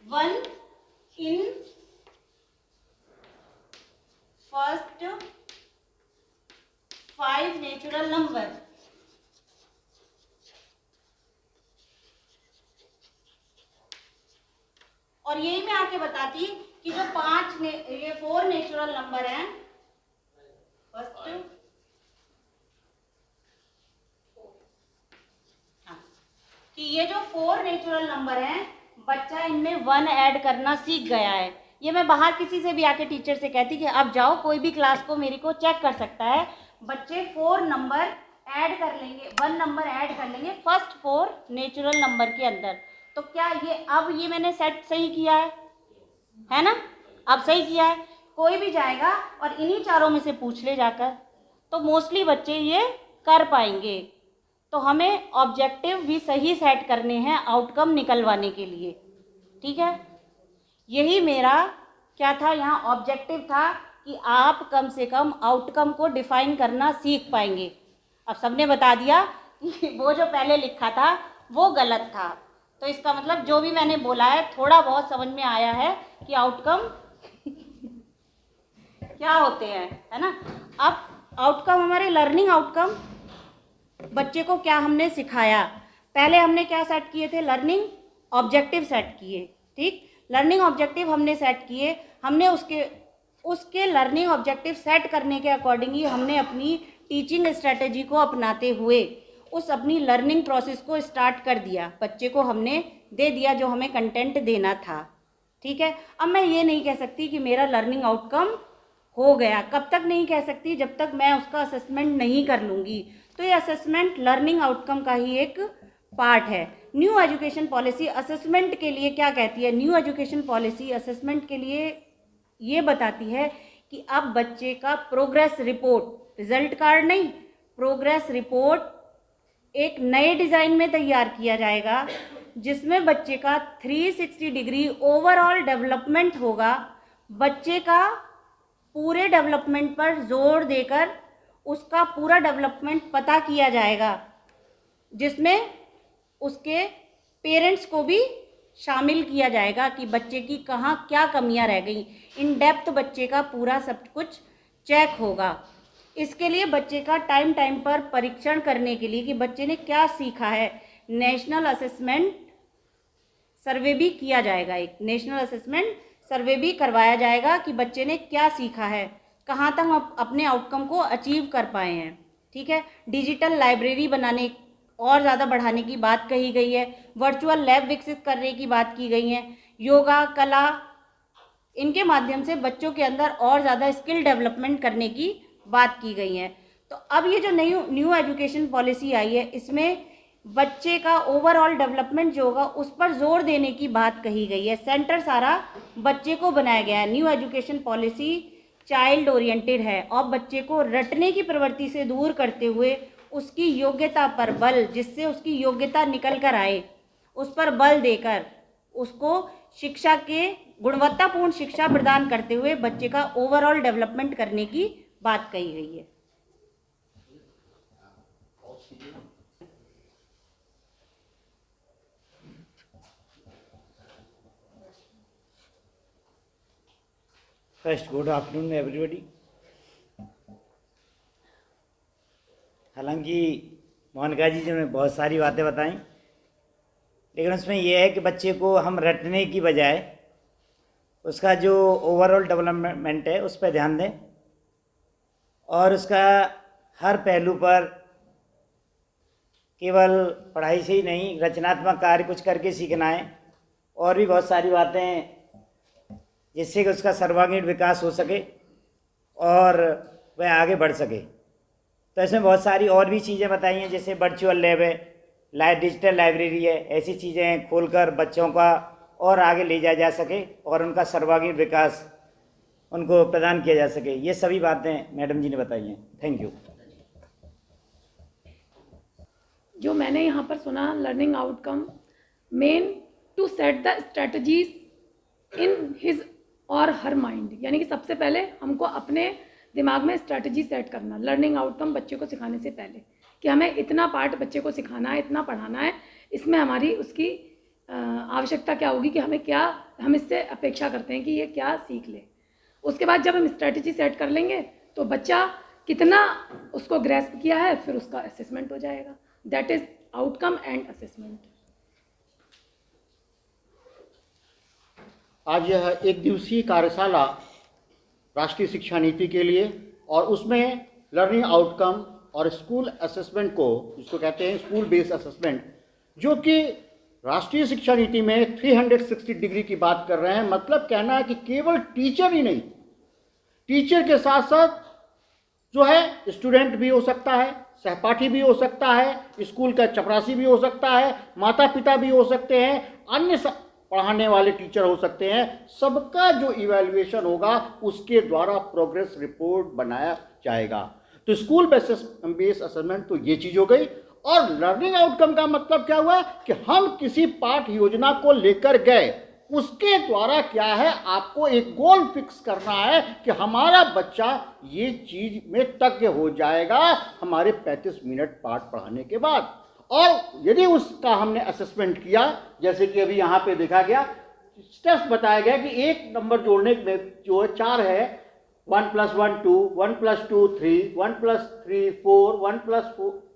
1 in first 5 natural number, और यही मैं आके बताती कि जो 4 नेचुरल नंबर हैं, फर्स्ट कि ये जो 4 नेचुरल नंबर हैं, बच्चा इनमें 1 ऐड करना सीख गया है। ये मैं बाहर किसी से भी आके टीचर से कहती कि अब जाओ कोई भी क्लास को मेरे को चेक कर सकता है, बच्चे 4 नंबर ऐड कर लेंगे, 1 नंबर ऐड कर लेंगे फर्स्ट 4 नेचुरल नंबर के अंदर। तो क्या ये मैंने सेट सही किया है ना? अब सही किया है। कोई भी जाएगा और इन्हीं चारों में से पूछ ले जाकर, तो मोस्टली बच्चे ये कर पाएंगे। तो हमें ऑब्जेक्टिव भी सही सेट करने हैं आउटकम निकलवाने के लिए, ठीक है? यही मेरा क्या था यहाँ, ऑब्जेक्टिव था कि आप कम से कम आउटकम को डिफाइन करना सीख पाएंगे। अब सबने बता दिया कि वो जो पहले लिखा था वो गलत था, तो इसका मतलब जो भी मैंने बोला है थोड़ा बहुत समझ में आया है कि आउटकम क्या होते हैं, है ना? अब आउटकम, हमारे लर्निंग आउटकम, बच्चे को क्या हमने सिखाया? पहले हमने क्या सेट किए थे? लर्निंग ऑब्जेक्टिव सेट किए, ठीक? लर्निंग ऑब्जेक्टिव हमने सेट किए, हमने उसके लर्निंग ऑब्जेक्टिव सेट करने के अकॉर्डिंग ही हमने अपनी टीचिंग स्ट्रेटेजी को अपनाते हुए उस अपनी लर्निंग प्रोसेस को स्टार्ट कर दिया। बच्चे को हमने दे दिया जो हमें कंटेंट देना था, ठीक है? अब मैं ये नहीं कह सकती कि मेरा लर्निंग आउटकम हो गया। कब तक नहीं कह सकती? जब तक मैं उसका असेसमेंट नहीं कर लूँगी। तो ये असेसमेंट लर्निंग आउटकम का ही एक पार्ट है। न्यू एजुकेशन पॉलिसी असेसमेंट के लिए क्या कहती है? न्यू एजुकेशन पॉलिसी असेसमेंट के लिए ये बताती है कि अब बच्चे का प्रोग्रेस रिपोर्ट, रिजल्ट कार्ड नहीं, प्रोग्रेस रिपोर्ट एक नए डिज़ाइन में तैयार किया जाएगा, जिसमें बच्चे का 360 डिग्री ओवरऑल डेवलपमेंट होगा। बच्चे का पूरे डेवलपमेंट पर जोर देकर उसका पूरा डेवलपमेंट पता किया जाएगा, जिसमें उसके पेरेंट्स को भी शामिल किया जाएगा कि बच्चे की कहाँ क्या कमियां रह गई। इन डेप्थ बच्चे का पूरा सब कुछ चेक होगा। इसके लिए बच्चे का टाइम पर परीक्षण करने के लिए कि बच्चे ने क्या सीखा है, नेशनल असेसमेंट सर्वे भी किया जाएगा। एक नेशनल असेसमेंट सर्वे भी करवाया जाएगा कि बच्चे ने क्या सीखा है, कहाँ तक हम अपने आउटकम को अचीव कर पाए हैं, ठीक है? डिजिटल लाइब्रेरी बनाने और ज़्यादा बढ़ाने की बात कही गई है, वर्चुअल लैब विकसित करने की बात की गई है, योगा, कला, इनके माध्यम से बच्चों के अंदर और ज़्यादा स्किल डेवलपमेंट करने की बात की गई है। तो अब ये जो न्यू एजुकेशन पॉलिसी आई है, इसमें बच्चे का ओवरऑल डेवलपमेंट जो होगा उस पर जोर देने की बात कही गई है। सेंटर सारा बच्चे को बनाया गया है। New education policy child oriented है और बच्चे को रटने की प्रवृत्ति से दूर करते हुए उसकी योग्यता पर बल, जिससे उसकी योग्यता निकल कर आए, उस पर बल देकर उसको शिक्षा के गुणवत्तापूर्ण शिक्षा प्रदान करते हुए बच्चे का ओवरऑल डेवलपमेंट करने की बात कही गई है। First good afternoon everybody. हालांकि मोनिका जी ने बहुत सारी बातें बताई, लेकिन उसमें यह है कि बच्चे को हम रटने की बजाय उसका जो ओवरऑल डेवलपमेंट है उस पर ध्यान दें और उसका हर पहलू पर केवल पढ़ाई से ही नहीं, रचनात्मक कार्य कुछ करके सीखना है और भी बहुत सारी बातें जिससे कि उसका सर्वांगीण विकास हो सके और वह आगे बढ़ सके। तो इसमें बहुत सारी और भी चीज़ें बताई हैं, जैसे वर्चुअल लैब है, डिजिटल लाइब्रेरी है, ऐसी चीज़ें खोलकर बच्चों का और आगे ले जाया जा सके और उनका सर्वांगीण विकास उनको प्रदान किया जा सके। ये सभी बातें मैडम जी ने बताई हैं। Thank you. जो मैंने यहाँ पर सुना, learning outcome main to set the strategies in his or her mind, यानी कि सबसे पहले हमको अपने दिमाग में स्ट्रेटजी सेट करना लर्निंग आउटकम बच्चे को सिखाने से पहले, कि हमें इतना पार्ट बच्चे को सिखाना है, इतना पढ़ाना है, इसमें हमारी उसकी आवश्यकता क्या होगी, कि हम इससे अपेक्षा करते हैं कि ये क्या सीख ले। उसके बाद जब हम स्ट्रेटजी सेट कर लेंगे तो बच्चा कितना उसको ग्रैस्प किया है, फिर उसका असेसमेंट हो जाएगा। That is outcome and assessment. आज यह एक दिवसीय कार्यशाला राष्ट्रीय शिक्षा नीति के लिए, और उसमें लर्निंग आउटकम और स्कूल असेसमेंट को, जिसको कहते हैं स्कूल बेस्ड असेसमेंट, जो कि राष्ट्रीय शिक्षा नीति में 360 डिग्री की बात कर रहे हैं। मतलब कहना है कि केवल टीचर ही नहीं, टीचर के साथ साथ जो है स्टूडेंट भी हो सकता है, सहपाठी भी हो सकता है, स्कूल का चपरासी भी हो सकता है, माता पिता भी हो सकते हैं, अन्य पढ़ाने वाले टीचर हो सकते हैं। सबका जो इवैल्यूएशन होगा उसके द्वारा प्रोग्रेस रिपोर्ट बनाया जाएगा। तो स्कूल बेस्ड असेसमेंट तो ये चीज़ हो गई। और लर्निंग आउटकम का मतलब क्या हुआ कि हम किसी पाठ योजना को लेकर गए, उसके द्वारा क्या है, आपको एक गोल फिक्स करना है कि हमारा बच्चा ये चीज़ में तज्ञ हो जाएगा हमारे 35 मिनट पाठ पढ़ाने के बाद। और यदि उसका हमने असेसमेंट किया, जैसे कि अभी यहाँ पे देखा गया, स्टेप्स बताया गया कि एक नंबर जोड़ने में जो 4 है, 1 + 1 2, 1 + 2 3, 1 + 3 4, 1 +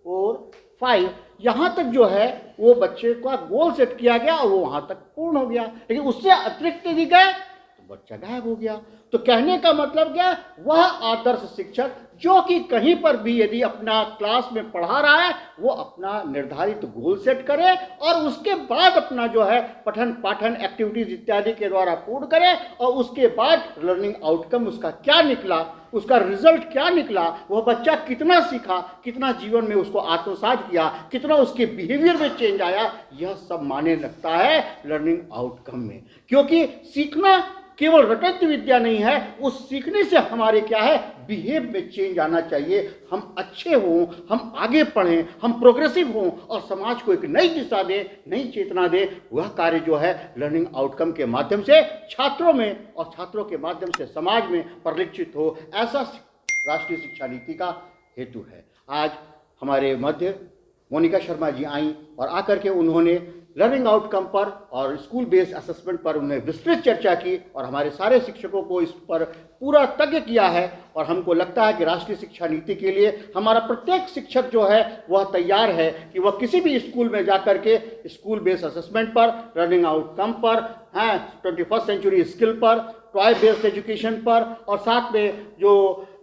4 5, यहाँ तक जो है वो बच्चे का गोल सेट किया गया और वो वहाँ तक पूर्ण हो गया। लेकिन उससे अतिरिक्त यदि गए तो बच्चा गायब हो गया। तो कहने का मतलब क्या, वह आदर्श शिक्षक जो कि कहीं पर भी यदि अपना क्लास में पढ़ा रहा है, वो अपना निर्धारित गोल सेट करे और उसके बाद अपना जो है पठन पाठन एक्टिविटीज इत्यादि के द्वारा पूर्ण करे, और उसके बाद लर्निंग आउटकम उसका क्या निकला, उसका रिजल्ट क्या निकला, वह बच्चा कितना सीखा, कितना जीवन में उसको आत्मसात किया, कितना उसके बिहेवियर में चेंज आया, यह सब माने रखता है लर्निंग आउटकम में। क्योंकि सीखना केवल रटंत विद्या नहीं है, उस सीखने से हमारे क्या है, बिहेव में चेंज आना चाहिए। हम अच्छे हों, हम आगे पढ़ें, हम प्रोग्रेसिव हों और समाज को एक नई दिशा दें, नई चेतना दें। वह कार्य जो है लर्निंग आउटकम के माध्यम से छात्रों में और छात्रों के माध्यम से समाज में परिलक्षित हो, ऐसा राष्ट्रीय शिक्षा नीति का हेतु है। आज हमारे मध्य मोनिका शर्मा जी आई और आकर के उन्होंने लर्निंग आउटकम पर और स्कूल बेस्ड असेसमेंट पर उन्हें विस्तृत चर्चा की और हमारे सारे शिक्षकों को इस पर पूरा तज्ञ किया है। और हमको लगता है कि राष्ट्रीय शिक्षा नीति के लिए हमारा प्रत्येक शिक्षक जो है वह तैयार है कि वह किसी भी स्कूल में जाकर के स्कूल बेस्ड असेसमेंट पर, लर्निंग आउटकम पर, 21st सेंचुरी स्किल पर, टॉय बेस्ड एजुकेशन पर, और साथ में जो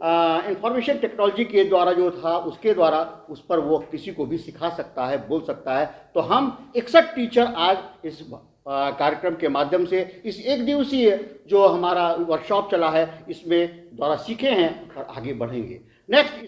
इंफॉर्मेशन टेक्नोलॉजी के द्वारा जो था उसके द्वारा उस पर वो किसी को भी सिखा सकता है, बोल सकता है। तो हम 61 टीचर आज इस कार्यक्रम के माध्यम से इस एक दिवसीय जो हमारा वर्कशॉप चला है इसमें द्वारा सीखे हैं और आगे बढ़ेंगे। नेक्स्ट